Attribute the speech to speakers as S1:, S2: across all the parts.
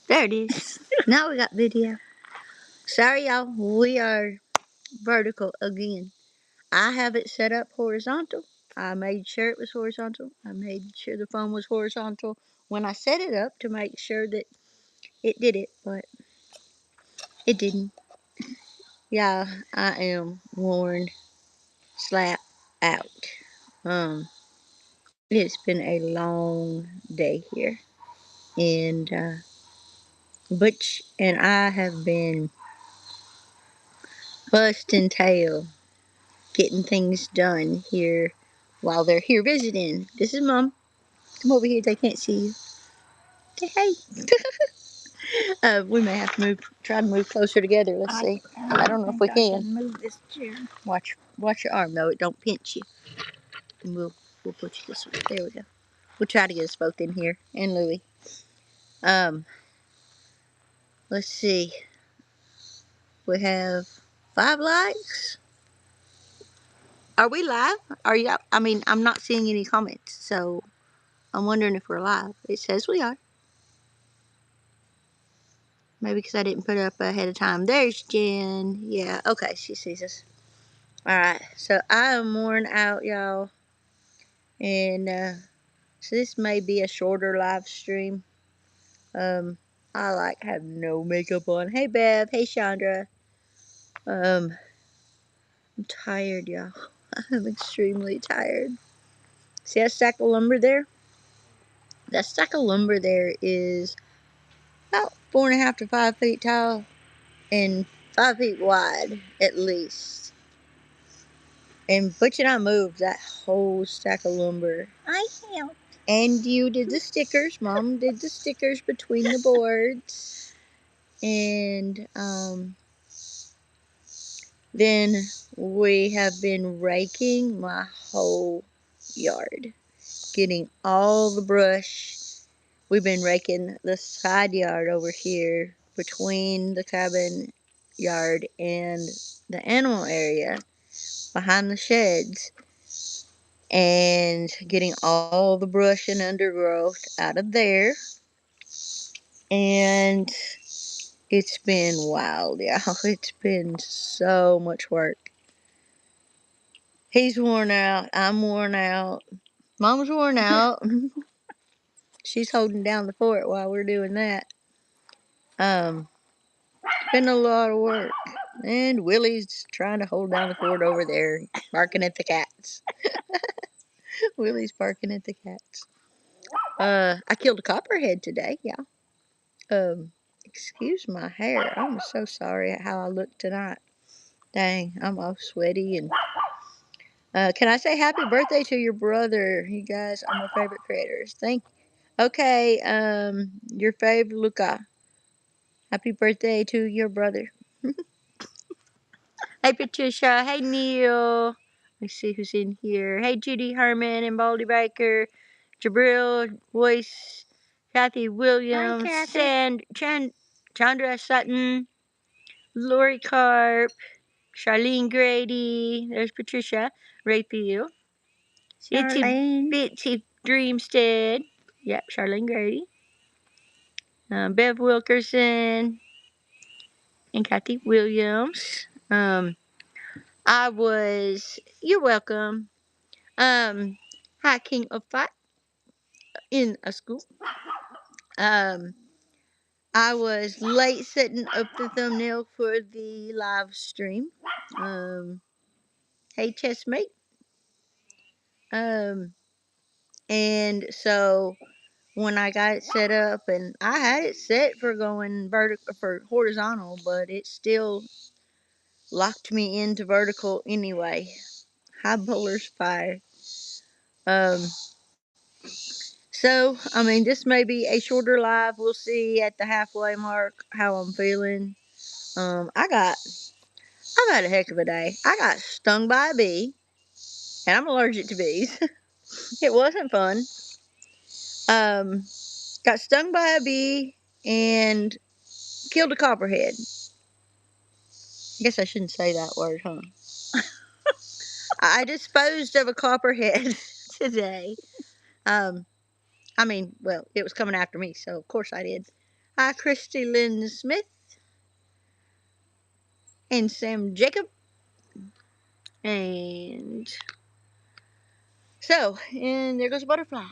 S1: There it is. Now we got video. Sorry, y'all. We are vertical again. I have it set up horizontal. I made sure it was horizontal. I made sure the phone was horizontal when I set it up to make sure that it did it, but it didn't. Yeah, I am worn slap out. Um, it's been a long day here, and Butch and I have been busting tail getting things done here while they're here visiting. This is Mom. Come over here. They can't see you. Say hey. We may have to try to move closer together. Let's see. I don't know if we can. Move this chair. Watch your arm though. It don't pinch you. And we'll put you this way. There we go. We'll try to get us both in here and Louie. Um, let's see. We have 5 likes. Are we live? Are you? I mean, I'm not seeing any comments, so I'm wondering if we're live. It says we are. Maybe because I didn't put it up ahead of time. There's Jen. Yeah, okay, she sees us. Alright, so I am worn out, y'all. And so this may be a shorter live stream. Um, I have no makeup on. Hey Bev, hey Chandra. I'm tired, y'all. I'm extremely tired. See that stack of lumber there? That stack of lumber there is about 4.5 to 5 feet tall and 5 feet wide at least. And Butch and I moved that whole stack of lumber. I helped. And you did the stickers. Mom did the stickers between the boards. And then we have been raking my whole yard, getting all the brush. We've been raking the side yard over here between the cabin yard and the animal area behind the sheds, and getting all the brush and undergrowth out of there. And it's been wild, y'all. It's been so much work. He's worn out. I'm worn out. Mom's worn out. She's holding down the fort while we're doing that. It's been a lot of work. And Willie's trying to hold down the fort over there, barking at the cats. Willie's barking at the cats. I killed a copperhead today, yeah. Excuse my hair. I'm so sorry at how I look tonight. Dang, I'm all sweaty. And can I say happy birthday to your brother? You guys are my favorite creators. Thank you. Okay, your favorite Luca. Happy birthday to your brother. Hey Patricia. Hey Neil. Let's see who's in here. Hey Judy Herman and Baldy Baker. Jabril Voice. Kathy Williams. Hi, Kathy. Chandra Sutton. Lori Carp. Charlene Grady. There's Patricia. Rayfield. Charlene. Bitsy Dreamstead. Yep, Charlene Grady. Bev Wilkerson. And Kathy Williams. You're welcome. Hi, King of Fight in a school. Um, I was late setting up the thumbnail for the live stream. Hey, chessmate. Um, and so when I got it set up, and I had it set for going vertical for horizontal, but it still locked me into vertical anyway. High bowler's fire. Um, so I mean, this may be a shorter live. We'll see at the halfway mark how I'm feeling. I got a heck of a day. I got stung by a bee, and I'm allergic to bees. It wasn't fun. Um, got stung by a bee and killed a copperhead. I guess I shouldn't say that word, huh? I disposed of a copperhead today. Um, I mean, well, it was coming after me, so of course I did. Hi, Christy Lynn Smith and Sam Jacob. And and there goes a butterfly.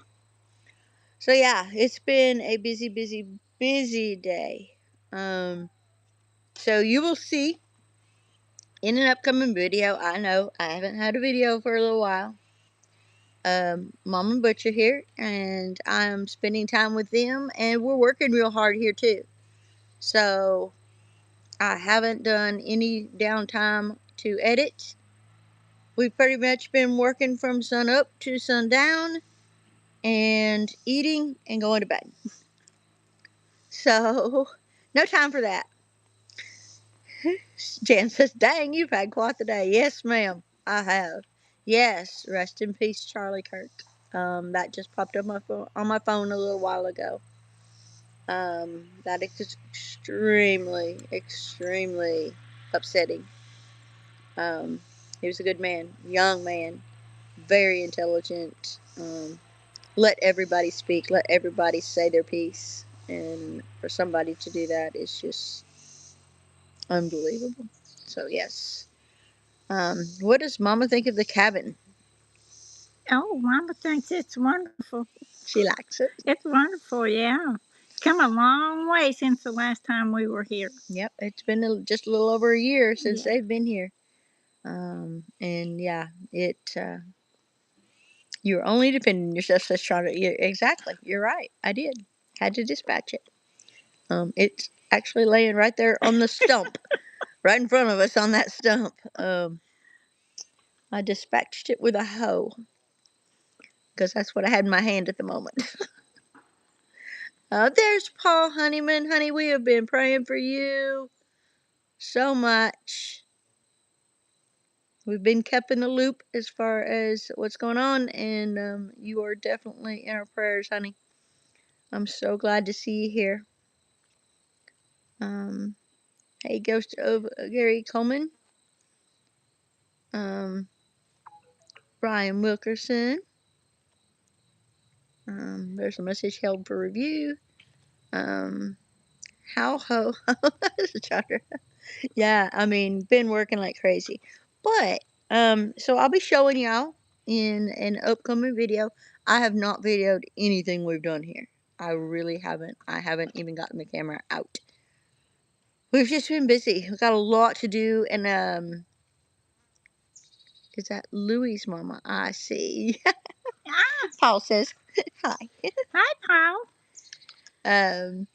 S1: So yeah, it's been a busy, busy, busy day. So you will see in an upcoming video. I know I haven't had a video for a little while. Mom and Butcher here, and I'm spending time with them, and we're working real hard here too. So I haven't done any downtime to edit. We've pretty much been working from sun up to sundown and eating and going to bed. So no time for that. Jan says, dang, you've had quite the day. Yes, ma'am, I have. Yes, rest in peace, Charlie Kirk. That just popped up on my phone a little while ago. That is extremely, extremely upsetting. He was a good man, young man, very intelligent. Let everybody speak, let everybody say their piece. And for somebody to do that is just unbelievable. So, yes. What does Mama think of the cabin?
S2: Oh, Mama thinks it's wonderful.
S1: She likes it.
S2: It's wonderful, yeah. It's come a long way since the last time we were here.
S1: Yep, it's been just a little over a year since
S2: Yeah.
S1: they've been here. And yeah, you were only defending yourself, says Charlotte. Exactly, you're right. I did. Had to dispatch it. It's actually laying right there on the stump, right in front of us on that stump. I dispatched it with a hoe because that's what I had in my hand at the moment. There's Paul Honeyman. Honey, we have been praying for you so much. We've been kept in the loop as far as what's going on, and you are definitely in our prayers, honey. I'm so glad to see you here. Hey, Ghost of Gary Coleman. Brian Wilkerson. There's a message held for review. How ho Charter. Yeah, I mean, been working like crazy. But so I'll be showing y'all in an upcoming video. I have not videoed anything we've done here. I really haven't. I haven't even gotten the camera out. We've just been busy. We've got a lot to do, and is that Louie's mama? I see. Paul says hi.
S2: Hi, Paul.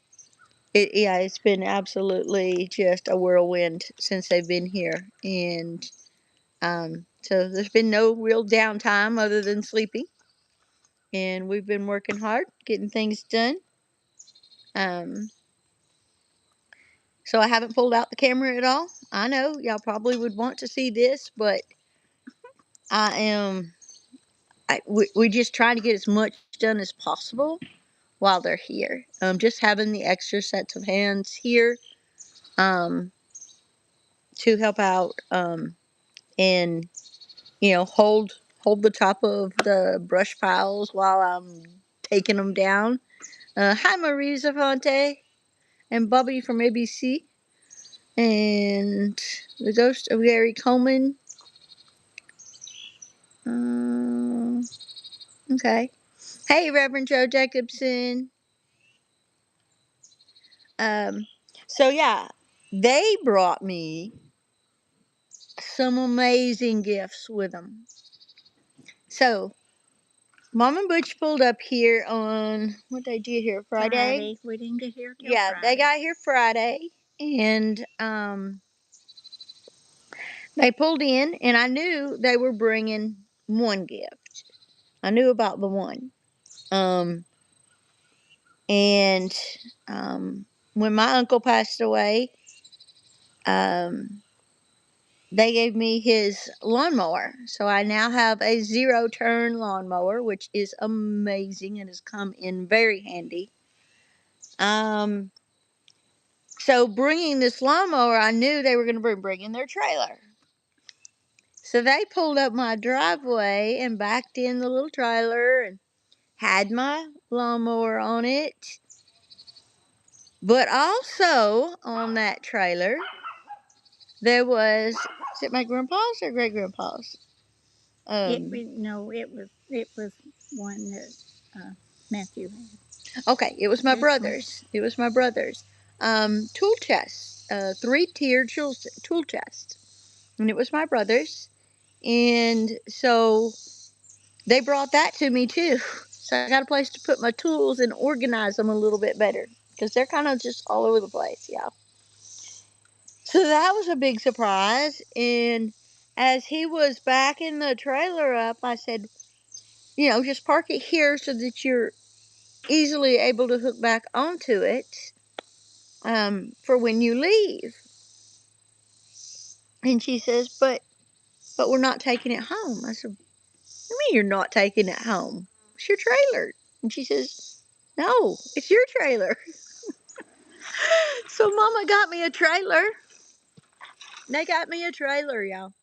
S1: Yeah, it's been absolutely just a whirlwind since they've been here, and so there's been no real downtime other than sleeping, and we've been working hard, getting things done. So I haven't pulled out the camera at all. I know y'all probably would want to see this, but I am. We just try to get as much done as possible while they're here. Just having the extra sets of hands here um, to help out and hold the top of the brush piles while I'm taking them down. Hi, Marie Zavante and Bobby from ABC and the Ghost of Gary Coleman. Okay. Hey, Reverend Joe Jacobson. Um, so yeah, they brought me some amazing gifts with them. So, Mom and Butch pulled up here on what day did you get here? Friday.
S2: We didn't get here till
S1: Yeah,
S2: Friday.
S1: they got here Friday, and they pulled in, and I knew they were bringing one gift. I knew about the one. Um, and when my uncle passed away, um, they gave me his lawnmower. So I now have a 0-turn lawnmower, which is amazing and has come in very handy. So bringing this lawnmower, I knew they were going to be bringing their trailer. So they pulled up my driveway and backed in the little trailer and had my lawnmower on it. But also on that trailer, there was, is it my grandpa's or great grandpa's?
S2: No, it was one that Matthew had.
S1: Okay, it was my
S2: This one.
S1: brother's. It was my brother's. Tool chest, 3-tiered tool chest. And it was my brother's. And so they brought that to me too. So I got a place to put my tools and organize them a little bit better because they're kind of just all over the place, yeah. So that was a big surprise. And as he was backing the trailer up, I said, just park it here so that you're easily able to hook back onto it for when you leave. And she says, but we're not taking it home. I said, what do you mean you're not taking it home? It's your trailer. And she says, no, it's your trailer. So Mama got me a trailer. They got me a trailer, y'all.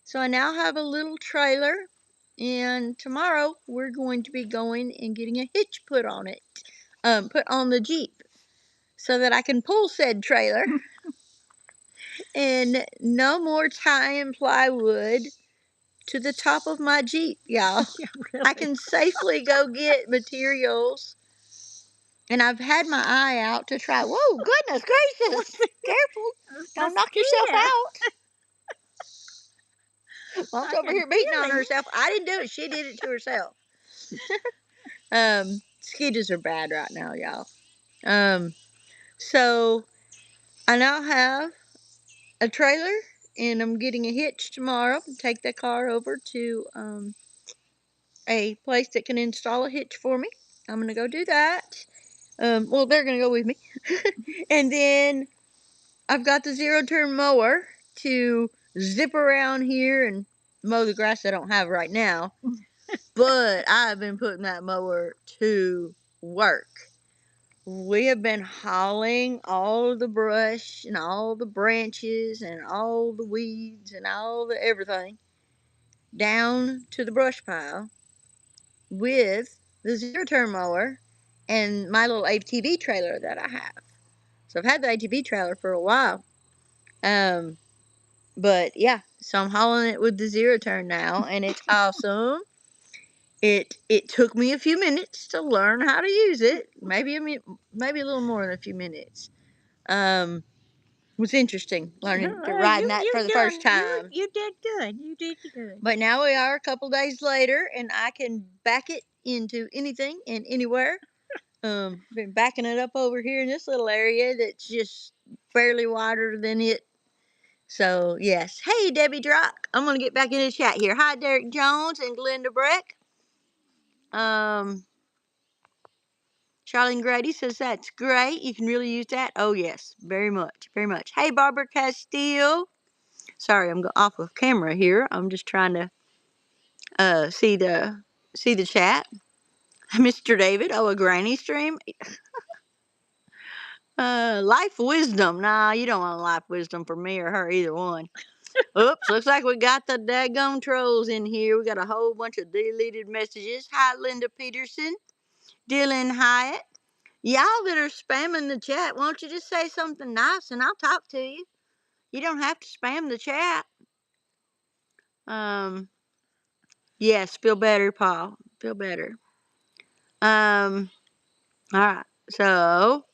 S1: So I now have a little trailer. And tomorrow we're going to be going and getting a hitch put on it. Put on the Jeep. So that I can pull said trailer. And no more tying plywood to the top of my Jeep, y'all.
S2: Yeah, really.
S1: I can safely go get materials. And I've had my eye out to try. Whoa, goodness gracious. Careful. Don't knock yourself out. Mom's over here beating on herself. I didn't do it. She did it to herself. Mosquitoes are bad right now, y'all. So I now have a trailer, and I'm getting a hitch tomorrow. Take the car over to a place that can install a hitch for me. I'm gonna go do that. Well, they're gonna go with me, and then I've got the zero-turn mower to zip around here and mow the grass I don't have right now. But I've been putting that mower to work. We have been hauling all of the brush and all the branches and all the weeds and all the everything down to the brush pile with the zero-turn mower and my little ATV trailer that I have. So I've had the ATV trailer for a while. But yeah, so I'm hauling it with the zero-turn now, and it's awesome. It took me a few minutes to learn how to use it. Maybe a little more than a few minutes. It was interesting learning to riding that for the first time.
S2: You did good. You did good.
S1: But now we are a couple days later, and I can back it into anything and anywhere. Been backing it up over here in this little area that's just barely wider than it. So yes, hey Debbie Drock, I'm gonna get back in the chat here. Hi Derek Jones and Glenda Breck. Charlene Grady says that's great. You can really use that. Oh yes, very much, very much. Hey Barbara Castile. Sorry, I'm off of camera here. I'm just trying to see the chat. Mr. David, oh, a granny stream. Life wisdom. Nah, you don't want life wisdom for me or her, either one. Oops, looks like we got the daggone trolls in here. We got a whole bunch of deleted messages. Hi, Linda Peterson, Dylan Hyatt. Y'all that are spamming the chat, won't you just say something nice and I'll talk to you? You don't have to spam the chat. Yes, feel better, Paul. Feel better. All right. So,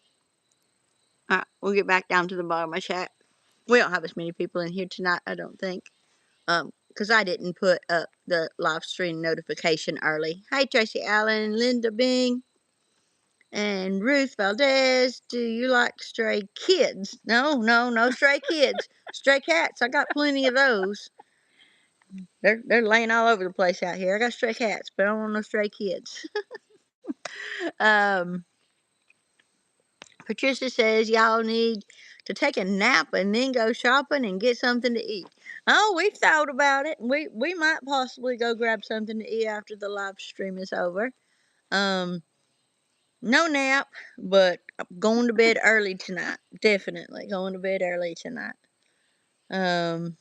S1: all right, we'll get back down to the bottom of my chat. We don't have as many people in here tonight, I don't think. Because I didn't put up the live stream notification early. Hi, Tracy Allen, Linda Bing, and Ruth Valdez. Do you like stray kids? No stray kids. Stray cats. I got plenty of those. They're laying all over the place out here. I got stray cats, but I don't want no stray kids. um, Patricia says y'all need to take a nap and then go shopping and get something to eat. Oh, we've thought about it. We might possibly go grab something to eat after the live stream is over. Um, no nap, but I'm going to bed early tonight. Definitely going to bed early tonight. Um,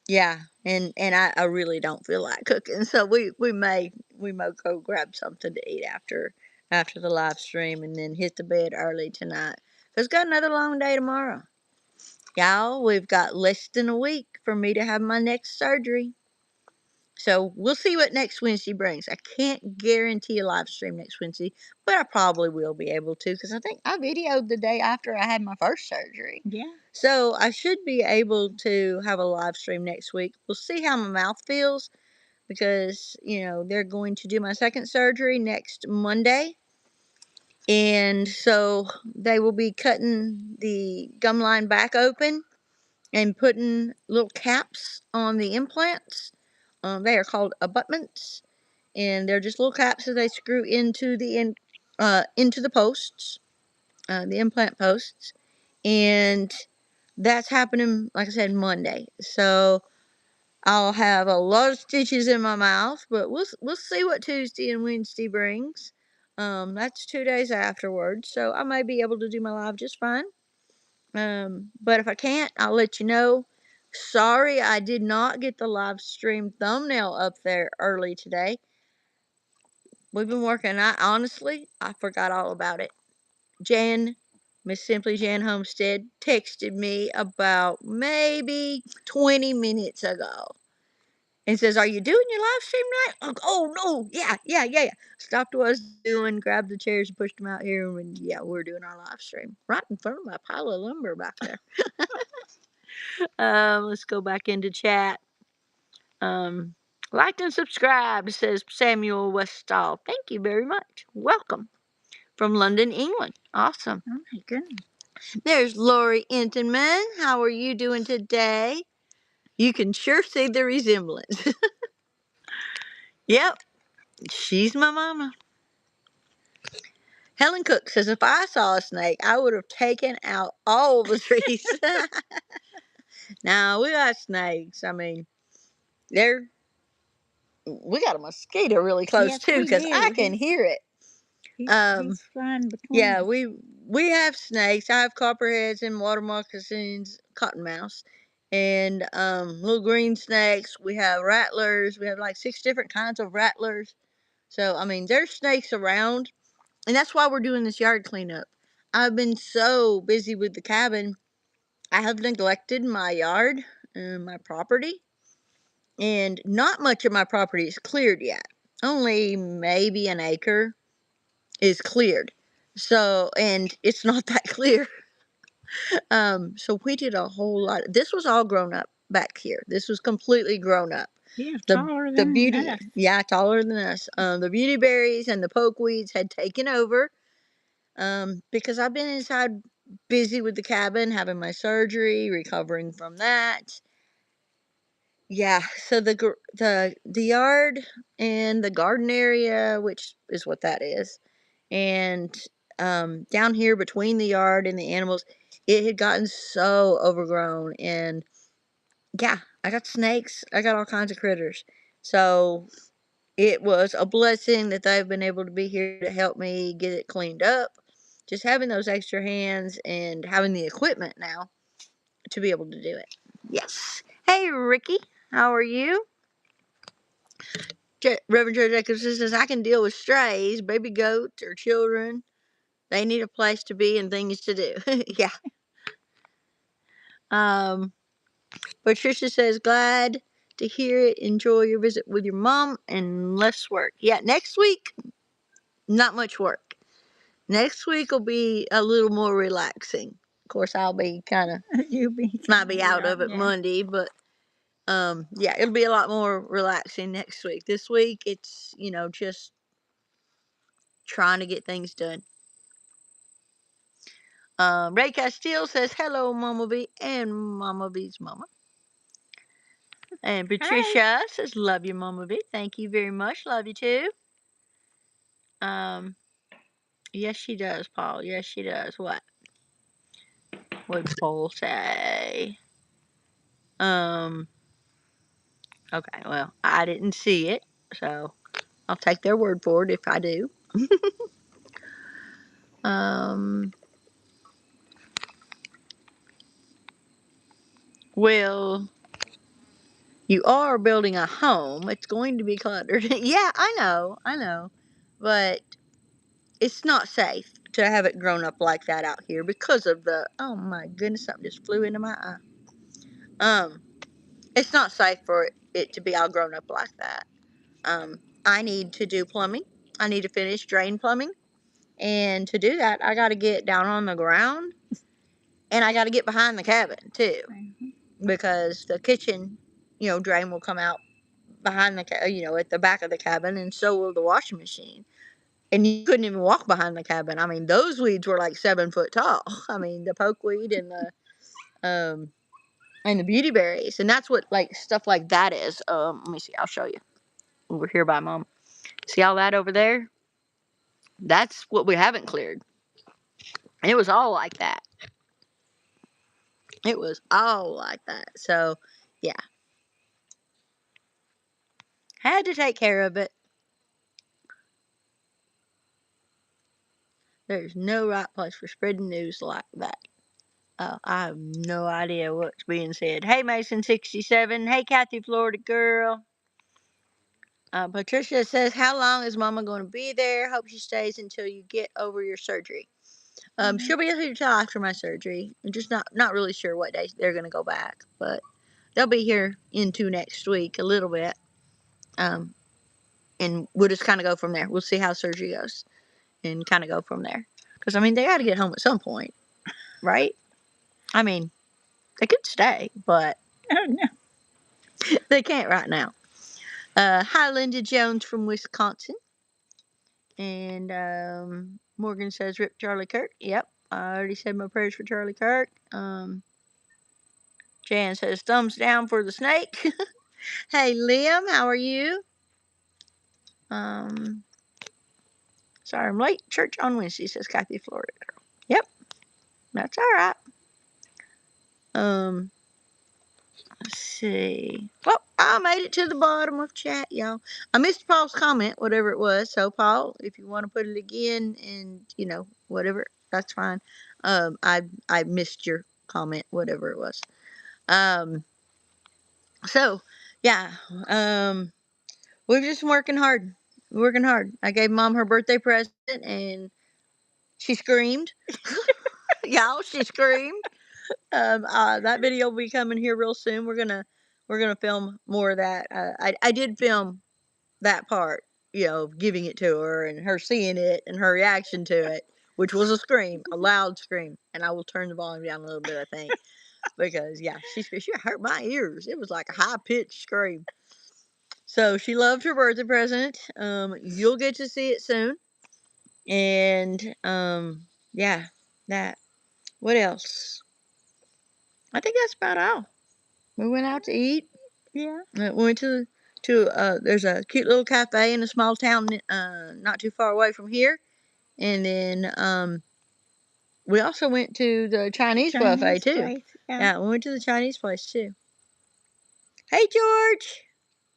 S1: yeah, and I really don't feel like cooking, so we may go grab something to eat after the live stream and then hit the bed early tonight. Cause got another long day tomorrow. Y'all, we've got less than a week for me to have my next surgery. So we'll see what next Wednesday brings. I can't guarantee a live stream next Wednesday, but I probably will be able to because I think I videoed the day after I had my first surgery.
S2: Yeah.
S1: So I should be able to have a live stream next week. We'll see how my mouth feels because, they're going to do my second surgery next Monday. And so they will be cutting the gum line back open and putting little caps on the implants. They are called abutments, and they're just little caps that they screw into the posts, the implant posts, and that's happening, like I said, Monday. So I'll have a lot of stitches in my mouth, but we'll see what Tuesday and Wednesday brings. That's 2 days afterwards, so I may be able to do my live just fine. But if I can't, I'll let you know. Sorry, I did not get the live stream thumbnail up there early today. We've been working. I forgot all about it. Miss Simply Jan Homestead, texted me about maybe 20 minutes ago and says, "Are you doing your live stream tonight?" Oh, no. Yeah. Stopped what I was doing, grabbed the chairs and pushed them out here. And yeah, we're doing our live stream right in front of my pile of lumber back there. Let's go back into chat. Um, Liked and subscribed, says Samuel Westall. Thank you very much. Welcome from London, England. Awesome.
S2: Oh my goodness.
S1: There's Lori Entenman. How are you doing today? You can sure see the resemblance. Yep, she's my mama. Helen Cook says, if I saw a snake, I would have taken out all the trees. Now, we got snakes. I mean, we got a mosquito really close
S2: Yes,
S1: too,
S2: we
S1: because I
S2: do.
S1: can hear it.
S2: He's flying between
S1: Yeah,
S2: us.
S1: we have snakes. I have copperheads and water moccasins, cottonmouth, and little green snakes. We have rattlers. We have like 6 different kinds of rattlers. So I mean, there's snakes around, and that's why we're doing this yard cleanup. I've been so busy with the cabin, I have neglected my yard and my property, and not much of my property is cleared yet. Only maybe an acre is cleared. So, and it's not that clear. So we did a whole lot. This was all grown up back here. This was completely grown up.
S2: Yeah,
S1: The
S2: taller
S1: the
S2: than
S1: beauty,
S2: us.
S1: yeah, taller than us. The beauty berries and the pokeweeds had taken over. Because I've been inside busy with the cabin, having my surgery, recovering from that. Yeah, so the yard and the garden area, which is what that is, and down here between the yard and the animals, it had gotten so overgrown. And yeah, I got snakes, I got all kinds of critters. So it was a blessing that they've been able to be here to help me get it cleaned up. Just having those extra hands and having the equipment now to be able to do it. Yes. Hey, Ricky, how are you? Reverend Joe Jacobs says, I can deal with strays, baby goats, or children. They need a place to be and things to do. Yeah. Um, Patricia says, glad to hear it. Enjoy your visit with your mom and less work. Yeah, next week, not much work. Next week will be a little more relaxing. Of course, I'll be kind of,
S2: You'll be
S1: might be out of it
S2: yeah.
S1: Monday, but yeah, it'll be a lot more relaxing next week. This week, it's, just trying to get things done. Ray Castile says, hello, Mama V and Mama V's mama. And
S2: Hi.
S1: Patricia says, love you, Mama V. Thank you very much. Love you too. Um, yes, she does, Paul. Yes, she does. What would Paul say? Um, okay, well, I didn't see it, so I'll take their word for it if I do. Um, well, you are building a home. It's going to be cluttered. Yeah, I know. But it's not safe. to have it grown up like that out here because of the, oh my goodness, something just flew into my eye. It's not safe for it to be all grown up like that. I need to do plumbing. I need to finish drain plumbing. And to do that, I got to get down on the ground and I got to get behind the cabin too. Because the kitchen, drain will come out behind at the back of the cabin, and so will the washing machine. And you couldn't even walk behind the cabin. I mean, those weeds were like 7 foot tall. I mean, the pokeweed and the beauty berries, and that's what like stuff like that is. Let me see. I'll show you. Over here by Mom. See all that over there? That's what we haven't cleared. It was all like that. It was all like that. So, yeah, had to take care of it. There's no right place for spreading news like that. I have no idea what's being said. Hey, Mason67. Hey, Kathy, Florida girl. Patricia says, how long is Mama going to be there? Hope she stays until you get over your surgery. She'll be here till after my surgery. I'm just not really sure what day they're going to go back, but they'll be here into next week a little bit. And we'll just kind of go from there. We'll see how surgery goes and kind of go from there. Because, I mean, they got to get home at some point, right? I mean, they could stay, but
S2: Oh, no.
S1: they can't right now. Hi, Linda Jones from Wisconsin. And Morgan says, rip Charlie Kirk. Yep, I already said my prayers for Charlie Kirk. Jan says, thumbs down for the snake. Hey, Liam, how are you? Sorry I'm late. Church on Wednesday, says Kathy, Florida girl. Yep, that's all right. Let's see. Well, I made it to the bottom of chat, y'all. I missed Paul's comment, whatever it was. So, Paul, if you want to put it again and, whatever, that's fine. I missed your comment, whatever it was. So, yeah. We're just working hard. Working hard. I gave Mom her birthday present and she screamed. Y'all, she screamed. That video will be coming here real soon. We're gonna film more of that. I did film that part, giving it to her and her seeing it and her reaction to it, which was a scream, a loud scream. And I will turn the volume down a little bit, I think, because yeah, she hurt my ears. It was like a high pitched scream. So she loved her birthday present. You'll get to see it soon. And yeah, that. What else? I think that's about all. We went out to eat.
S2: Yeah.
S1: We went to there's a cute little cafe in a small town not too far away from here. And then we also went to the Chinese buffet too.
S2: Place,
S1: Yeah, we went to the Chinese place too. Hey, George,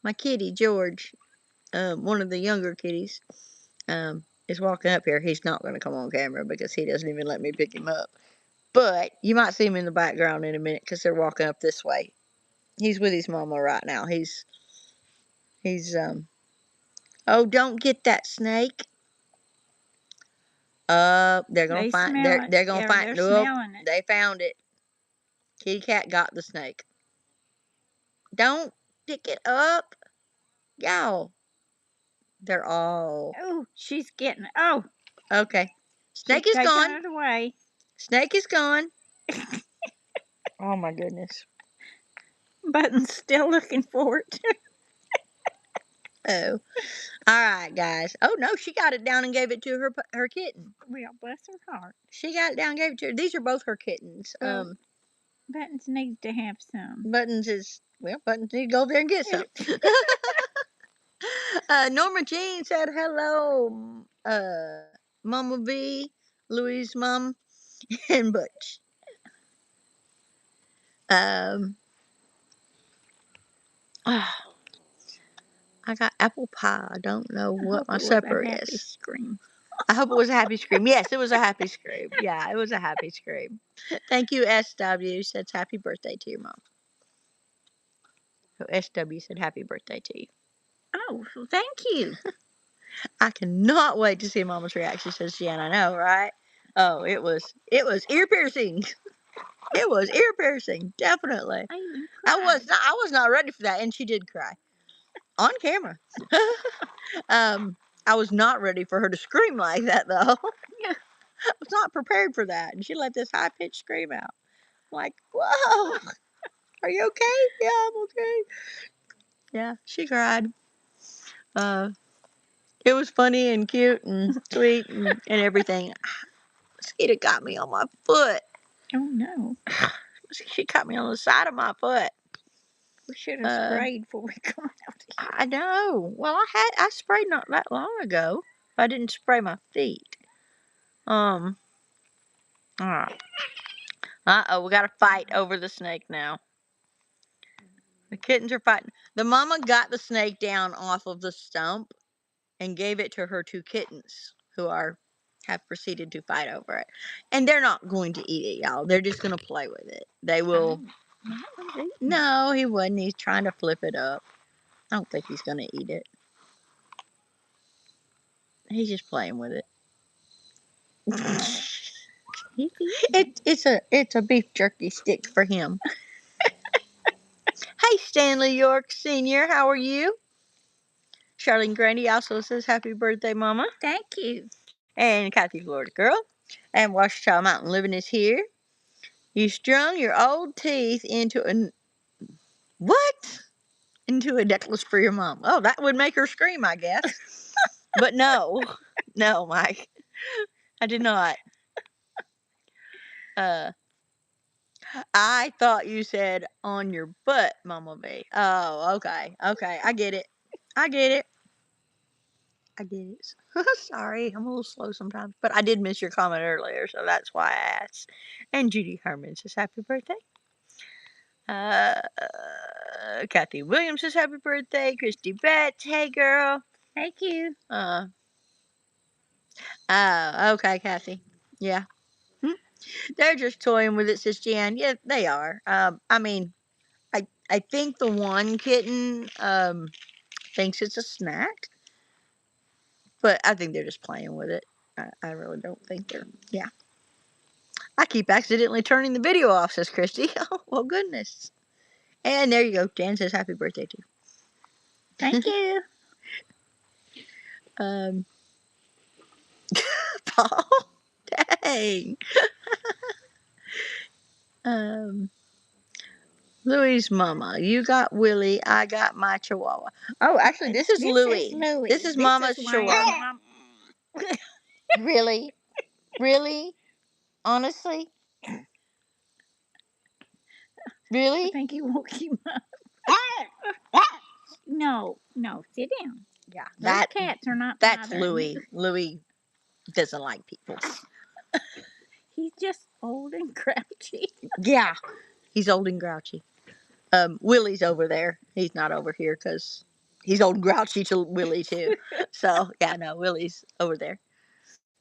S1: my kitty George, one of the younger kitties, is walking up here. He's not going to come on camera because he doesn't even let me pick him up. But you might see him in the background in a minute because they're walking up this way. He's with his mama right now. He's oh, don't get that snake. They're gonna find. They're gonna find.
S2: They're
S1: Nope,
S2: smelling it.
S1: they found it. Kitty cat got the snake. Don't pick it up, y'all. They're all
S2: Oh, she's getting. Oh,
S1: okay. Snake
S2: she's
S1: is
S2: taking
S1: gone.
S2: it away.
S1: Snake is gone. Oh my goodness.
S2: Button's still looking for it.
S1: Oh, all right, guys. Oh no, she got it down and gave it to her kitten.
S2: Well, bless her heart.
S1: She got it down and gave it to her. These are both her kittens.
S2: Buttons needs to have some.
S1: Buttons need to go over there and get some. Norma Jean said hello. Mama V, Louie's mom, and Butch. Oh, I got apple pie. I don't know what my supper is.
S2: Scream.
S1: I hope it was a happy scream. Yes, it was a happy scream. Yeah, it was a happy scream. Thank you, SW. Says happy birthday to your mom. So SW said happy birthday to you.
S2: Oh, well, thank you.
S1: I cannot wait to see Mama's reaction, says Jan. I know, right? Oh, it was ear piercing. It was ear piercing, definitely.
S2: I even
S1: I
S2: cried.
S1: was not ready for that, and she did cry on camera. I was not ready for her to scream like that, though.
S2: Yeah.
S1: I was not prepared for that, and she let this high pitched scream out. I'm like, whoa, are you okay? Yeah, I'm okay. Yeah, she cried. Uh, it was funny and cute and sweet and everything. Mosquito got me on my foot.
S2: Oh no.
S1: She got me on the side of my foot.
S2: We should have sprayed before we come out here.
S1: I know. Well, I sprayed not that long ago. I didn't spray my feet. All right. Uh-oh, we got a fight over the snake now. The kittens are fighting. The mama got the snake down off of the stump and gave it to her two kittens, who have proceeded to fight over it. And they're not going to eat it, y'all. They're just going to play with it. They will. No, he wasn't. He's trying to flip it up. I don't think he's going to eat it. He's just playing with it. It's a beef jerky stick for him. Hey, Stanley York Sr., how are you? Charlene Grandy also says happy birthday, Mama.
S2: Thank you.
S1: And Kathy Florida Girl. And Washita Mountain Living is here. You strung your old teeth into a... What? Into a necklace for your mom. Oh, that would make her scream, I guess. But no. No, Mike. I did not. I thought you said on your butt, MamaV. Oh, okay. Okay, I get it. I get it. I get it. Sorry, I'm a little slow sometimes. But I did miss your comment earlier, so that's why I asked. And Judy Herman says happy birthday. Uh, Kathy Williams says happy birthday. Christy Betts, hey girl.
S2: Thank you.
S1: Okay, Kathy. Yeah. They're just toying with it, says Jan. Yeah, they are. I mean, I think the one kitten thinks it's a snack, but I think they're just playing with it. I really don't think they're. Yeah. I keep accidentally turning the video off, says Christy. Oh, well, goodness. And there you go. Jan says happy birthday to you.
S2: Thank you.
S1: Paul. Dang. Louie's mama. You got Willie. I got my Chihuahua. Oh, actually, this is Louie. This is Mama's Chihuahua. Really? Really? Honestly? Really?
S2: I think he woke him up. No, sit down.
S1: Yeah,
S2: Those cats are not
S1: that's
S2: bothering
S1: Louie.
S2: you.
S1: Louie doesn't like people.
S2: He's just old and grouchy.
S1: Yeah, he's old and grouchy. Willie's over there. He's not over here because he's old and grouchy to Willie too. So yeah, no, Willie's over there.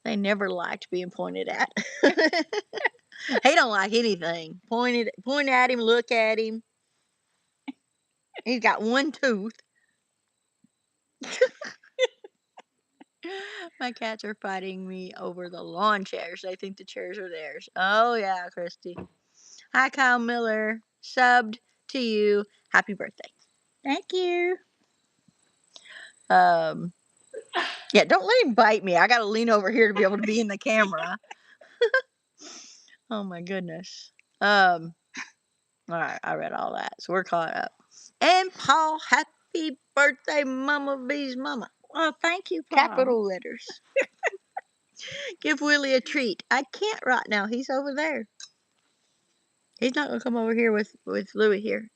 S1: They never liked being pointed at. He don't like anything. Point at him, look at him. He's got one tooth. My cats are fighting me over the lawn chairs. They think the chairs are theirs. Oh yeah, Christy. Hi, Kyle Miller. Subbed to you. Happy birthday.
S2: Thank you.
S1: Yeah, don't let him bite me. I gotta lean over here to be able to be in the camera. Oh my goodness. All right, I read all that, so we're caught up. And Paul, happy birthday, Mama V's mama.
S2: Well, thank you, Paul.
S1: Capital letters. Give Willie a treat. I can't right now. He's over there. He's not gonna come over here with Louie here.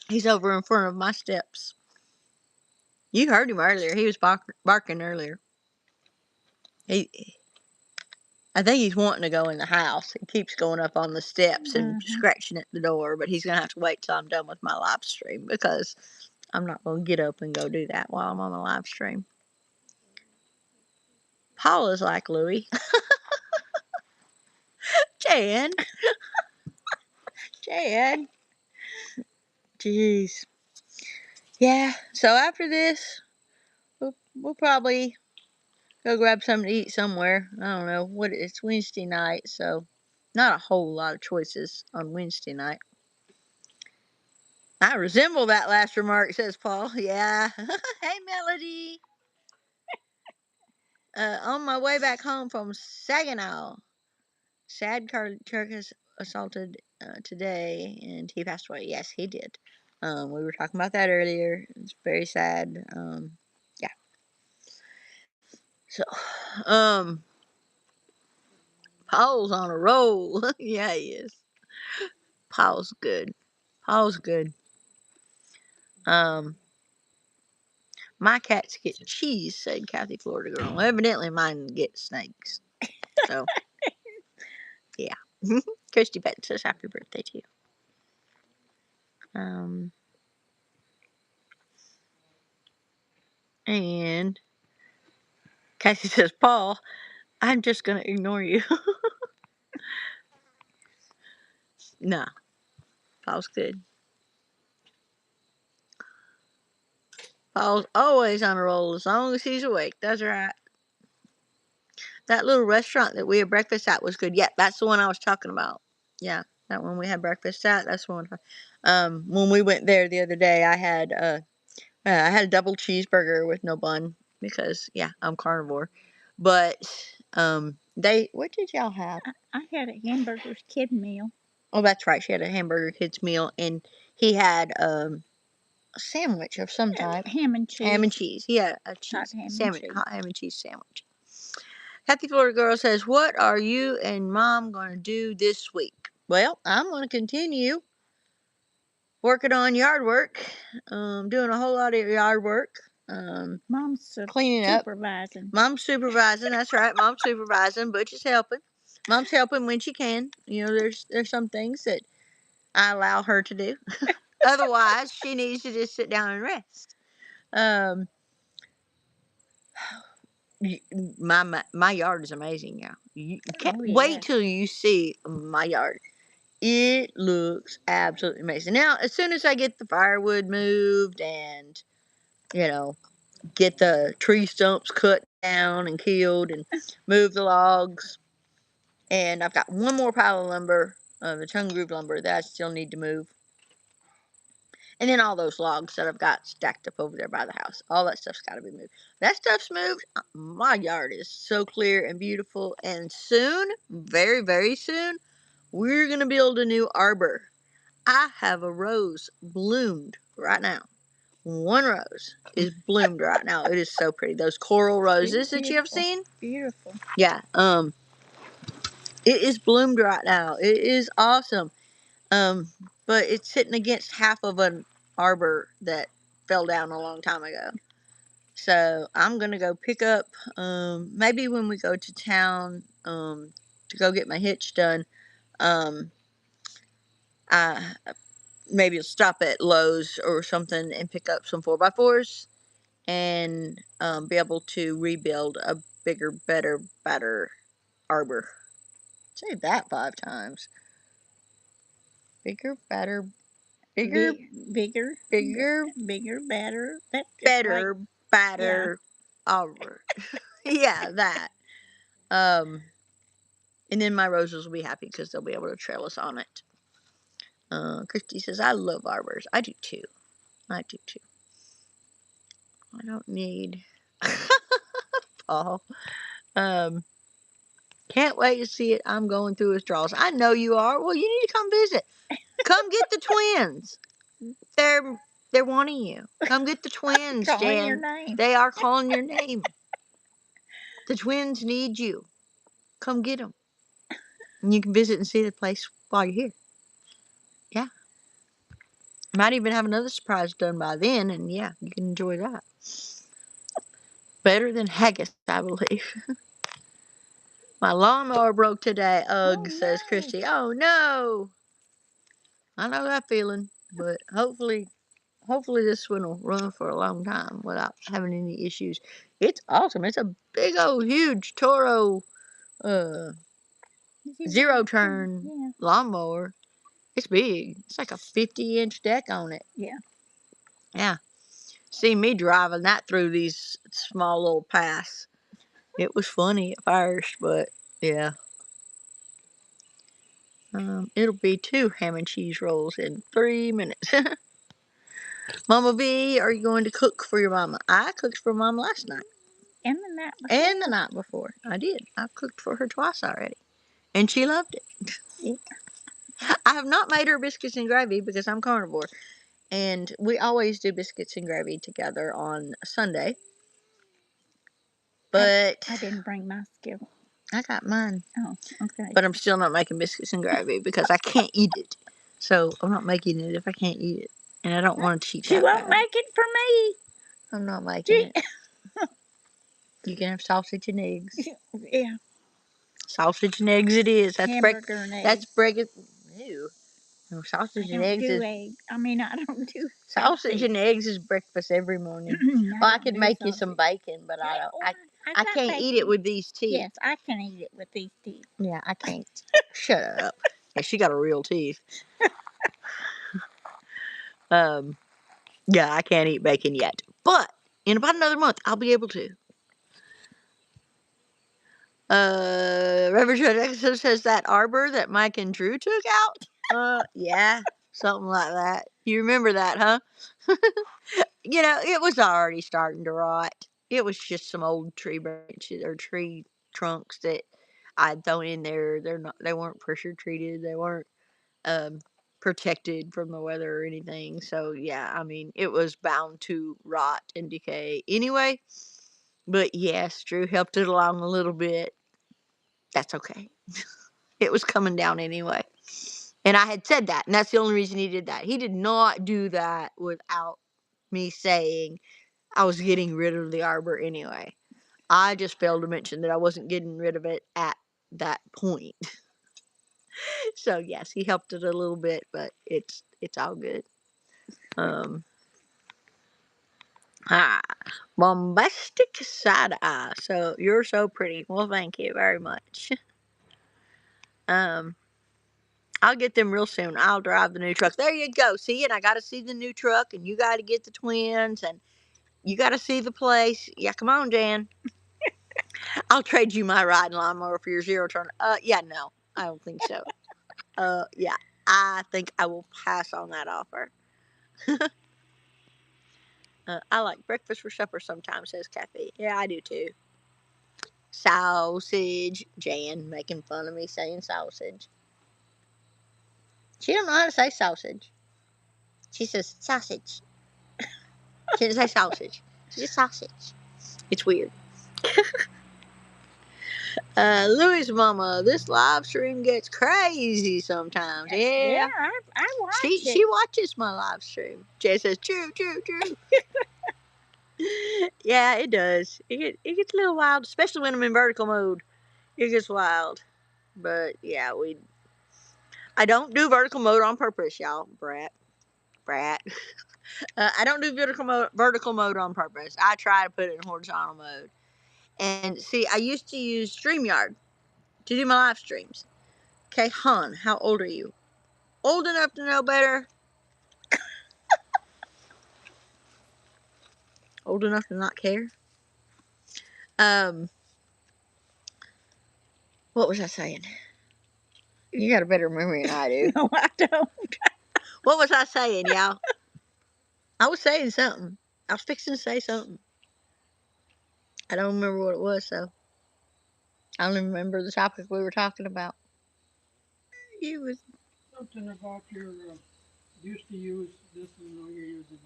S1: He's over in front of my steps. You heard him earlier. He was barking earlier. I think he's wanting to go in the house. He keeps going up on the steps and scratching at the door, but he's gonna have to wait till I'm done with my live stream because I'm not gonna get up and go do that while I'm on the live stream. Paula's like Louie. Jan. Jan. Jeez. Yeah. So after this, we'll probably Go grab something to eat somewhere. I don't know what it's Wednesday night, so not a whole lot of choices on Wednesday night. I resemble that last remark, says Paul. Yeah. Hey, Melody. On my way back home from Saginaw, sad carcass assaulted today, and he passed away. Yes, he did. We were talking about that earlier. It's very sad. Yeah. So, Paul's on a roll. Yeah, he is. Paul's good. Paul's good. Um, my cats get cheese, said Kathy, Florida girl. Well, evidently mine get snakes. So, yeah. Christy Betts says happy birthday to you. And Cassie says, Paul, I'm just going to ignore you. Nah, Paul's good. Paul's always on a roll as long as he's awake. That's right. That little restaurant that we had breakfast at was good. Yeah, that's the one I was talking about. Yeah, that one we had breakfast at. That's the one. When we went there the other day, I had a double cheeseburger with no bun because yeah, I'm carnivore. But what did y'all have?
S2: I had a hamburger's kid meal.
S1: Oh, that's right. She had a hamburger kids meal, and he had a sandwich of some type.
S2: Ham and cheese.
S1: Ham and cheese. Yeah, a cheese sandwich, hot ham and cheese sandwich. Happy Florida girl says, "What are you and Mom going to do this week?" Well, I'm going to continue working on yard work. Doing a whole lot of yard work.
S2: Mom's
S1: cleaning
S2: supervising.
S1: Up. Mom's supervising. That's right. Mom's supervising. Butch is helping. Mom's helping when she can. You know, there's some things that I allow her to do. Otherwise, she needs to just sit down and rest. My yard is amazing now. You can't wait till you see my yard. It looks absolutely amazing. Now, as soon as I get the firewood moved and, get the tree stumps cut down and killed and move the logs, and I've got one more pile of lumber, the tongue groove lumber that I still need to move. And then all those logs that I've got stacked up over there by the house. All that stuff's got to be moved. That stuff's moved. My yard is so clear and beautiful. And soon, very, very soon, we're going to build a new arbor. I have a rose bloomed right now. One rose is bloomed right now. It is so pretty. Those coral roses that you have seen.
S2: Beautiful.
S1: Yeah. It is bloomed right now. It is awesome. But it's sitting against half of an arbor that fell down a long time ago. So I'm gonna go pick up. Maybe when we go to town, to go get my hitch done. I maybe stop at Lowe's or something and pick up some 4x4s and be able to rebuild a bigger, better arbor. Say that 5 times. Bigger, better, bigger,
S2: bigger, better. That
S1: better, better arbor. Yeah, that. And then my roses will be happy because they'll be able to trellis on it. Christy says, I love arbors. I do too. I do too. I don't need Paul. Can't wait to see it. I'm going through withdrawals. I know you are. Well, you need to come visit. Come get the twins. They're wanting you. Come get the twins,
S2: calling your
S1: Jan.
S2: name.
S1: They are calling your name. The twins need you. Come get them. And you can visit and see the place while you're here. Yeah. Might even have another surprise done by then, and yeah, you can enjoy that. Better than haggis, I believe. My lawnmower broke today. Ugh, says Christy. Oh no. I know that feeling, but hopefully this one will run for a long time without having any issues. It's awesome. It's a big old huge Toro zero turn lawnmower. It's big. It's like a 50-inch deck on it.
S2: Yeah.
S1: Yeah. See me driving that through these small little paths. It was funny at first, but yeah. It'll be 2 ham and cheese rolls in 3 minutes. Mama V, are you going to cook for your mama? I cooked for mom last night.
S2: And the night before.
S1: And the night before. I did. I've cooked for her twice already. And she loved it.
S2: Yeah.
S1: I have not made her biscuits and gravy because I'm carnivore. And we always do biscuits and gravy together on Sunday. But
S2: I didn't bring my skillet.
S1: I got mine.
S2: Oh, okay.
S1: But I'm still not making biscuits and gravy because I can't eat it. So I'm not making it if I can't eat it. And I don't want to cheat
S2: She
S1: that
S2: won't
S1: bad.
S2: make it for me.
S1: I'm not making it. You can have sausage and eggs.
S2: Yeah.
S1: Sausage and eggs it is. That's
S2: Hamburger and eggs.
S1: That's breakfast. Ew. No, sausage and eggs is.
S2: I don't do
S1: Sausage and eggs is breakfast every morning. Well, I could make you some bacon, but I don't. I can't eat it with these teeth.
S2: Yes, I can eat it with these teeth.
S1: Yeah, I can't. Shut up. Yeah, she got a real teeth. Yeah, I can't eat bacon yet, but in about another month, I'll be able to. Reverend Jackson says that arbor that Mike and Drew took out. Yeah, something like that. You remember that, huh? You know, it was already starting to rot. It was just some old tree branches or tree trunks that I'd thrown in there. They weren't pressure treated. They weren't um protected from the weather or anything. So yeah, I mean, it was bound to rot and decay anyway. But yes, Drew helped it along a little bit. That's okay. It was coming down anyway. And I had said that, and that's the only reason he did that. He did not do that without me saying I was getting rid of the arbor anyway. I just failed to mention that I wasn't getting rid of it at that point. So yes, he helped it a little bit, but it's all good. Um Bombastic side eye. So you're so pretty. Well, thank you very much. Um I'll get them real soon. I'll drive the new truck. There you go. See, and I got to see the new truck, and you got to get the twins, and you got to see the place. Yeah, come on, Jan. I'll trade you my riding lawnmower for your zero turn. Yeah, no, I don't think so. Yeah, I think I will pass on that offer. I like breakfast for supper sometimes, says Kathy. Yeah, I do too. Sausage. Jan making fun of me saying sausage. She don't know how to say sausage. She says sausage. She doesn't say sausage. She says sausage. It's weird. Louis' mama, this live stream gets crazy sometimes. Yeah.
S2: I watch it.
S1: She watches my live stream. Jay says, true, true, true. Yeah, it does. It gets a little wild, especially when I'm in vertical mode. It gets wild. But yeah, I don't do vertical mode on purpose, y'all. Brat. I don't do vertical mode on purpose. I try to put it in horizontal mode. And see, I used to use StreamYard to do my live streams. Okay, hon, how old are you? Old enough to know better? Old enough to not care? What was I saying? You got a better memory than I do.
S2: No, I don't.
S1: What was I saying, y'all? I was saying something. I was fixing to say something. I don't remember what it was, so I don't even remember the topic we were talking about.
S2: You was
S3: something about your used to use this and now you're using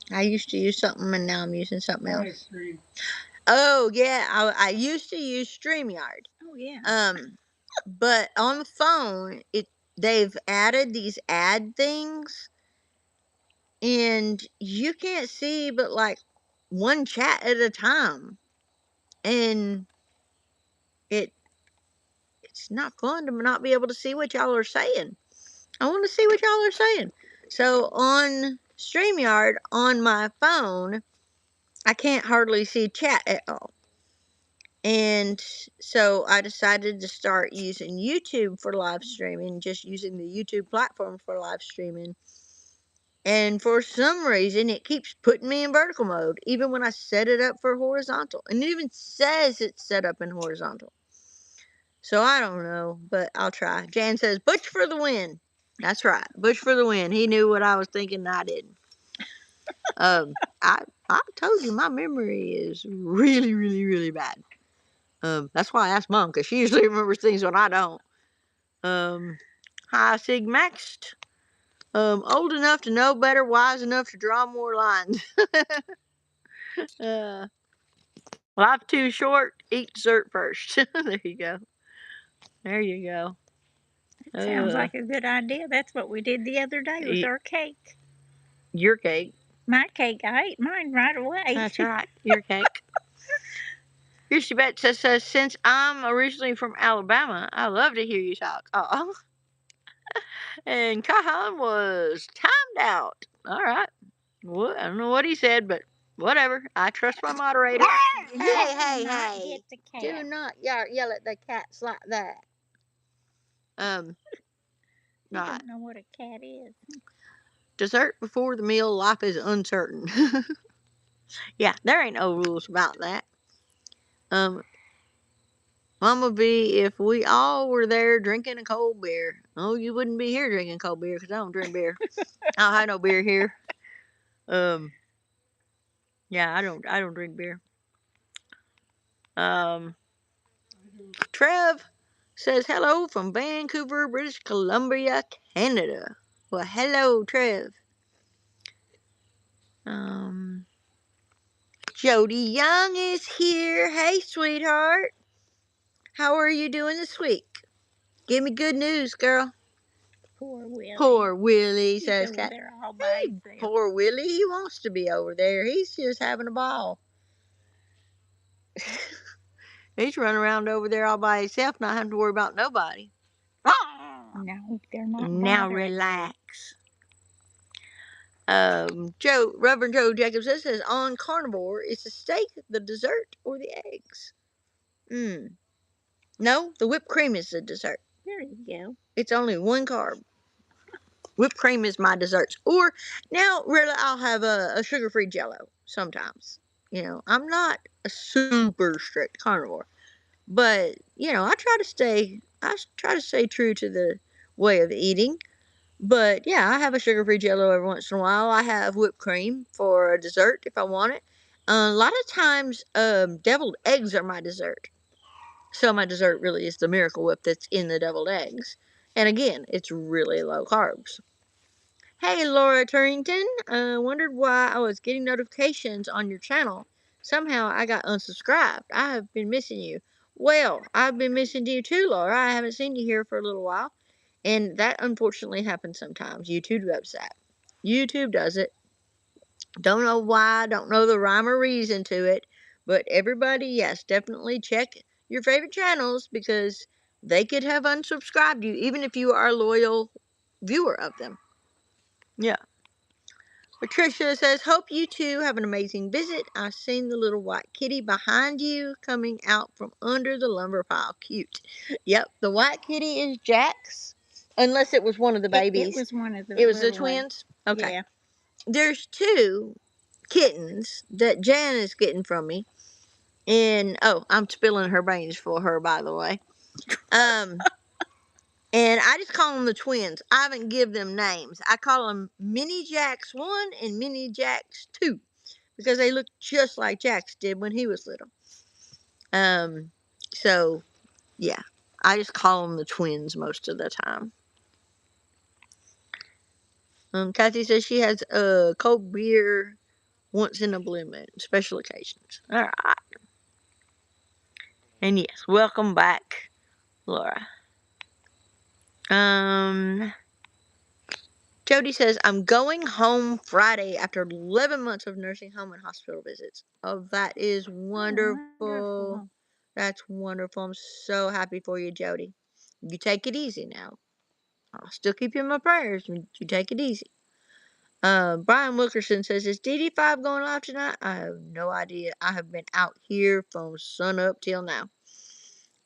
S3: that.
S1: I used to use something and now I'm using something
S3: Live
S1: else.
S3: stream.
S1: Oh yeah, I used to use StreamYard.
S2: Oh yeah.
S1: But on the phone, they've added these ad things, and you can't see but like one chat at a time, and it's not fun to not be able to see what y'all are saying. I want to see what y'all are saying. So on StreamYard on my phone, I can't hardly see chat at all. And so I decided to start using YouTube for live streaming, just using the YouTube platform for live streaming. And for some reason, it keeps putting me in vertical mode, even when I set it up for horizontal. And it even says it's set up in horizontal. So I don't know, but I'll try. Jan says, Butch for the win. That's right. Butch for the win. He knew what I was thinking, and I didn't. I told you my memory is really, really, really bad. That's why I asked Mom, because she usually remembers things when I don't. Hi, Sig Maxed. Old enough to know better, wise enough to draw more lines. uh, Life too short, eat dessert first. There you go. There you go.
S2: Sounds like a good idea. That's what we did the other day with our cake.
S1: Your cake.
S2: My cake. I ate mine right away.
S1: That's right. Your cake. Christy Bet says, since I'm originally from Alabama, I love to hear you talk. Oh. And Kahan was timed out. All right. Well, I don't know what he said, but whatever. I trust my moderator. Hey. Do not yell at the cats like that.
S2: You
S1: Right.
S2: don't know what a cat is.
S1: Dessert before the meal, life is uncertain. Yeah, there ain't no rules about that. MamaV, if we all were there drinking a cold beer, oh, you wouldn't be here drinking cold beer because I don't drink beer. I don't have no beer here. Yeah, I don't drink beer. Trev says hello from Vancouver, British Columbia, Canada. Well, hello, Trev. Jody Young is here. Hey, sweetheart. How are you doing this week? Give me good news, girl.
S2: Poor Willie.
S1: Poor Willie, says
S2: Cat.
S1: Cat. Hey, poor Willie. He wants to be over there. He's just having a ball. He's running around over there all by himself, not having to worry about nobody.
S2: No, they're not.
S1: Now relax. Reverend Joe Jacobson says on carnivore, it's the steak, the dessert, or the eggs. No, the whipped cream is the dessert.
S2: There you go.
S1: It's only one carb. Whipped cream is my desserts. Or now, really, I'll have a sugar-free Jello sometimes. You know, I'm not a super strict carnivore, but you know, I try to stay true to the way of eating. But yeah, I have a sugar-free Jello every once in a while. I have whipped cream for a dessert if I want it. A lot of times, deviled eggs are my dessert. So my dessert really is the Miracle Whip that's in the deviled eggs. And again, it's really low carbs. Hey, Laura Turrington. Wondered why I was getting notifications on your channel. Somehow I got unsubscribed. I have been missing you. Well, I've been missing you too, Laura. I haven't seen you here for a little while. And that unfortunately happens sometimes. YouTube does that. YouTube does it. Don't know why. Don't know the rhyme or reason to it. But everybody, yes, definitely check your favorite channels because they could have unsubscribed you, even if you are a loyal viewer of them. Yeah. Patricia says, hope you two have an amazing visit. I've seen the little white kitty behind you coming out from under the lumber pile. Cute. Yep, the white kitty is Jack's. Unless it was one of the babies.
S2: It was one of the
S1: It was the twins? Okay. Yeah. There's two kittens that Jan is getting from me. And, oh, I'm spilling her brains for her, by the way. And I just call them the twins. I haven't give them names. I call them Mini Jacks 1 and Mini Jacks 2 because they look just like Jax did when he was little. So, yeah. I just call them the twins most of the time. Kathy says she has a cold beer once in a blue moon, special occasions. All right. And yes, welcome back, Laura. Jody says, I'm going home Friday after 11 months of nursing home and hospital visits. Oh, that is wonderful. Wonderful. That's wonderful. I'm so happy for you, Jody. You take it easy now. I'll still keep you in my prayers. You take it easy. Brian Wilkerson says, is DD5 going live tonight? I have no idea. I have been out here from sun up till now.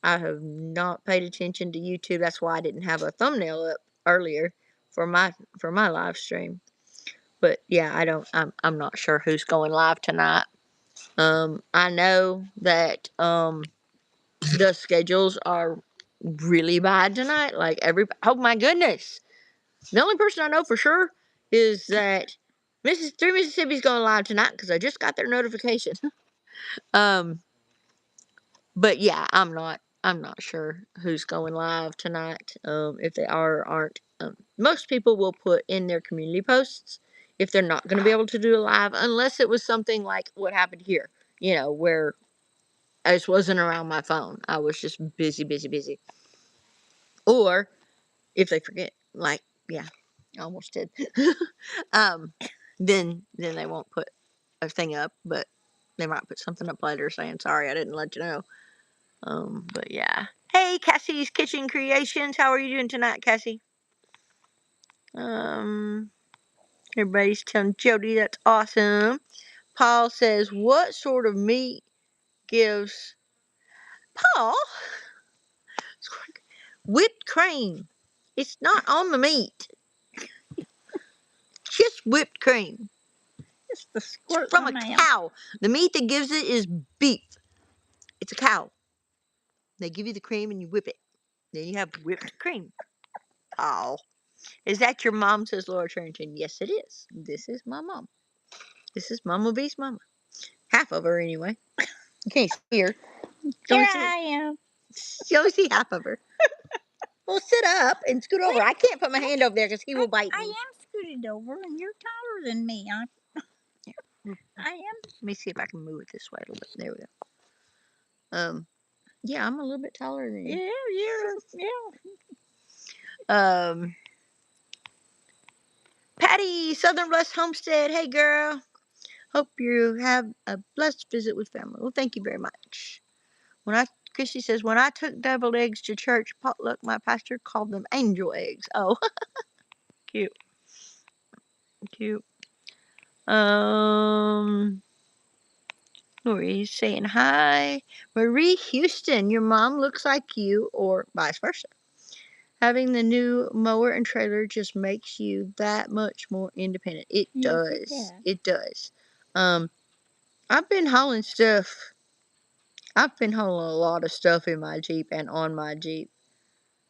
S1: I have not paid attention to YouTube. That's why I didn't have a thumbnail up earlier for my live stream. But yeah, I'm not sure who's going live tonight. I know that the schedules are really bad tonight. Like oh my goodness, the only person I know for sure is that Three Mississippi's going live tonight because I just got their notification. um, but yeah, I'm not sure who's going live tonight. If they are or aren't. Most people will put in their community posts if they're not going to be able to do a live, unless it was something like what happened here. Where I just wasn't around my phone. I was just busy, busy, busy. Or if they forget, like, yeah, I almost did. um, then they won't put a thing up, but they might put something up later saying sorry I didn't let you know. But yeah. Hey, Cassie's Kitchen Creations. How are you doing tonight, Cassie? Um, Everybody's telling Jody that's awesome. Paul says, what sort of meat gives Paul whipped cream? It's not on the meat. Just whipped cream.
S2: Just the
S1: It's
S2: squirt
S1: from
S2: my
S1: a
S2: mouth.
S1: cow. The meat that gives it is beef. It's a cow. They give you the cream and you whip it. Then you have whipped cream. Oh. Is that your mom? Says Laura Turrington. Yes, it is. This is my mom. This is Mama V's mama. Half of her, anyway. You can't see her.
S2: Here I am.
S1: You only see half of her. Well, sit up and scoot over. I can't put my hand over there because he will bite
S2: I
S1: me.
S2: am scooted over, and you're taller than me. I am.
S1: Let me see if I can move it this way a little bit. There we go. Yeah, I'm a little bit taller than you.
S2: Yeah.
S1: Patty, Southern Blessed Homestead. Hey, girl. Hope you have a blessed visit with family. Well, thank you very much. Christy says, when I took deviled eggs to church potluck, my pastor called them angel eggs. Oh, cute. Cute. Lori's saying hi. Marie Houston, your mom looks like you, or vice versa. Having the new mower and trailer just makes you that much more independent. It does. It does. Um, I've been hauling stuff. I've been hauling a lot of stuff in my Jeep and on my Jeep.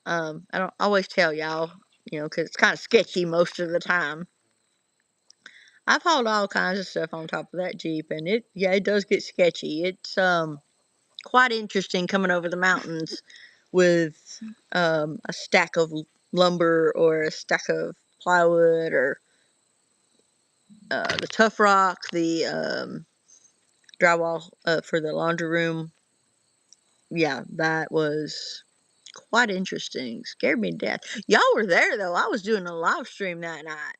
S1: I don't always tell y'all, because it's kind of sketchy most of the time. I've hauled all kinds of stuff on top of that Jeep, and it does get sketchy. It's quite interesting coming over the mountains with a stack of lumber or a stack of plywood or the tough rock, the drywall for the laundry room. Yeah, that was quite interesting. Scared me to death. Y'all were there though. I was doing a live stream that night.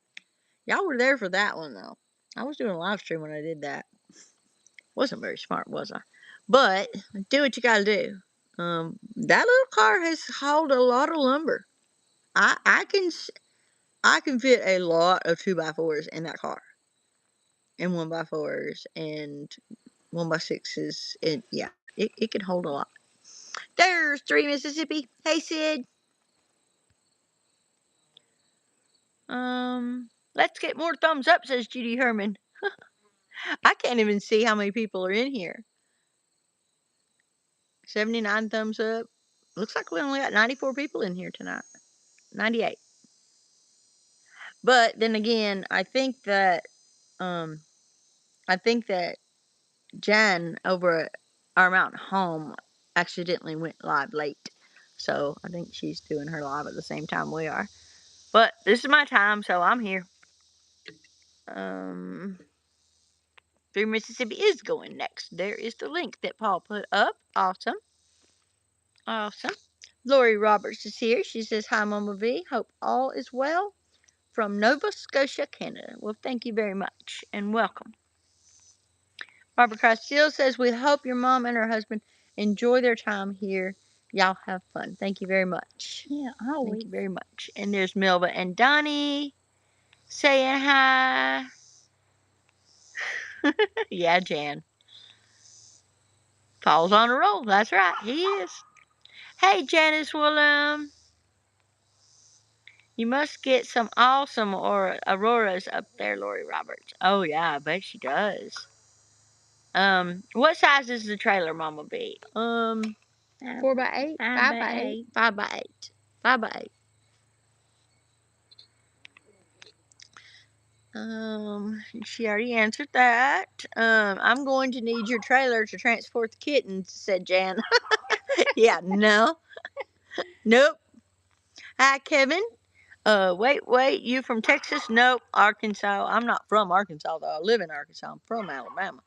S1: Y'all were there for that one though. I was doing a live stream when I did that. Wasn't very smart, was I? But do what you gotta do. That little car has hauled a lot of lumber. I can fit a lot of 2x4s in that car, and 1x4s and 1x6s, and yeah, it can hold a lot. There's Three Mississippi. Hey Sid. Let's get more thumbs up, says Judy Herman. I can't even see how many people are in here. 79 thumbs up. Looks like we only got 94 people in here tonight. 98. But then again, um I think that Jen over at our mountain home accidentally went live late. So I think she's doing her live at the same time we are. But this is my time, so I'm here. Three Mississippi is going next. There is the link that Paul put up. Awesome. Awesome. Lori Roberts is here. She says, hi, Mama V. Hope all is well from Nova Scotia, Canada. Well, thank you very much and welcome. Barbara Castile says, we hope your mom and her husband enjoy their time here. Y'all have fun. Thank you very much.
S2: Yeah, always.
S1: Thank you very much. And there's Melva and Donnie saying hi. Yeah, Jan. Paul's on a roll. That's right. He is. Hey, Janice Willem. You must get some awesome or auroras up there, Lori Roberts. Oh yeah, I bet she does. What size is the trailer, Mama B? 4x8,
S2: Five
S1: five
S2: by
S1: by eight,
S2: eight.
S1: 5x8, 5x8. She already answered that. I'm going to need your trailer to transport the kittens, said Jan. Yeah, no, nope. Hi, Kevin. Wait, you from Texas? Nope, Arkansas. I'm not from Arkansas though. I live in Arkansas. I'm from Alabama.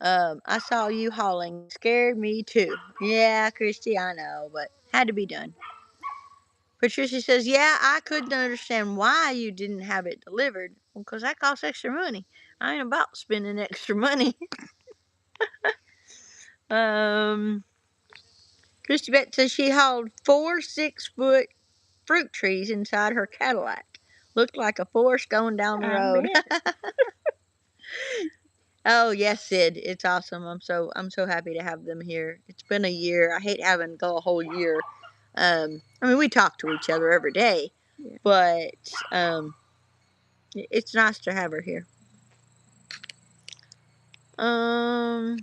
S1: I saw you hauling. Scared me too. Yeah, Christy, I know, but had to be done. Patricia says, yeah, I couldn't understand why you didn't have it delivered. Well, 'cause that costs extra money. I ain't about spending extra money. um, Christy Bet says she hauled 4 6-foot fruit trees inside her Cadillac. Looked like a forest going down the
S2: I
S1: road.
S2: bet.
S1: Oh yes, Sid, it's awesome. I'm so happy to have them here. It's been a year. I hate having to go a whole year. I mean we talk to each other every day,
S2: Yeah.
S1: but it's nice to have her here. Um,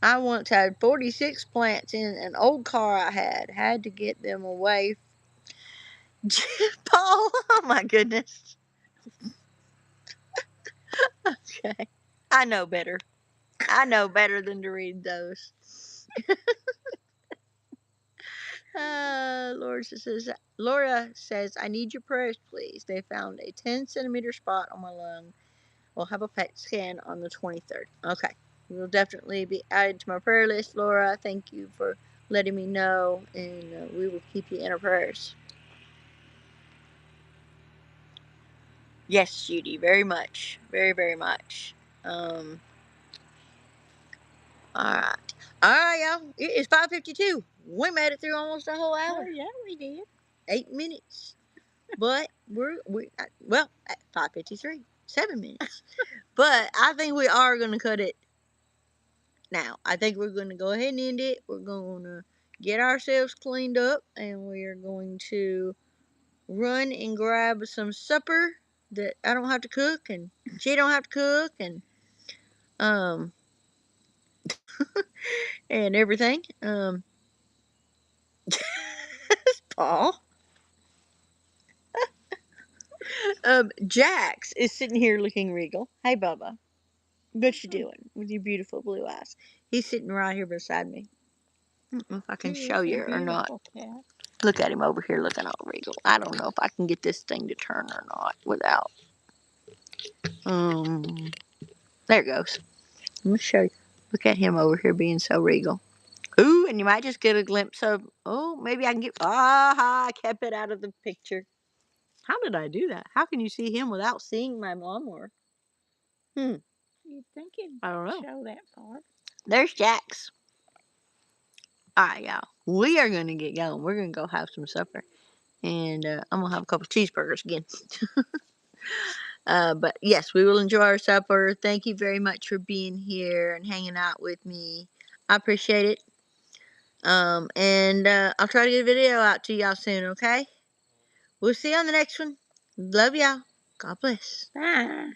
S1: I once had 46 plants in an old car I had. Had to get them away. Paul, oh my goodness. Okay, I know better. I know better than to read those. Laura says, I need your prayers, please. They found a 10 centimeter spot on my lung. We'll have a PET scan on the 23rd. Okay. You'll definitely be added to my prayer list, Laura. Thank you for letting me know, and we will keep you in our prayers. Yes, Judy, very much. Very, very much. Um, all right. All right, y'all. It is 5:52. We made it through almost a whole
S2: Oh
S1: hour.
S2: yeah, we did.
S1: 8 minutes. But well at 5:53, 7 minutes. But I think we are gonna cut it now. I think we're gonna go ahead and end it. We're gonna get ourselves cleaned up, and we are going to run and grab some supper that I don't have to cook, and she don't have to cook, um and everything. Paul. Jax is sitting here looking regal. Hey, Bubba. What you doing with your beautiful blue eyes? He's sitting right here beside me. I don't know if I can
S2: He
S1: show
S2: is a
S1: you or not.
S2: beautiful cat.
S1: Look at him over here looking all regal. I don't know if I can get this thing to turn or not without. Um, there it goes. Let me show you. Look at him over here being so regal. Ooh, and you might just get a glimpse of. Oh, maybe I can get. Ah, I kept it out of the picture. How did I do that? How can you see him without seeing my lawnmower? Hmm.
S2: You'd think it'd
S1: I don't know.
S2: show that part.
S1: There's Jax. All right, y'all. We are gonna get going. We're gonna go have some supper, and I'm gonna have a couple cheeseburgers again. But yes, we will enjoy our supper. Thank you very much for being here and hanging out with me. I appreciate it. And I'll try to get a video out to y'all soon, okay? We'll see you on the next one. Love y'all. God bless.
S2: Bye.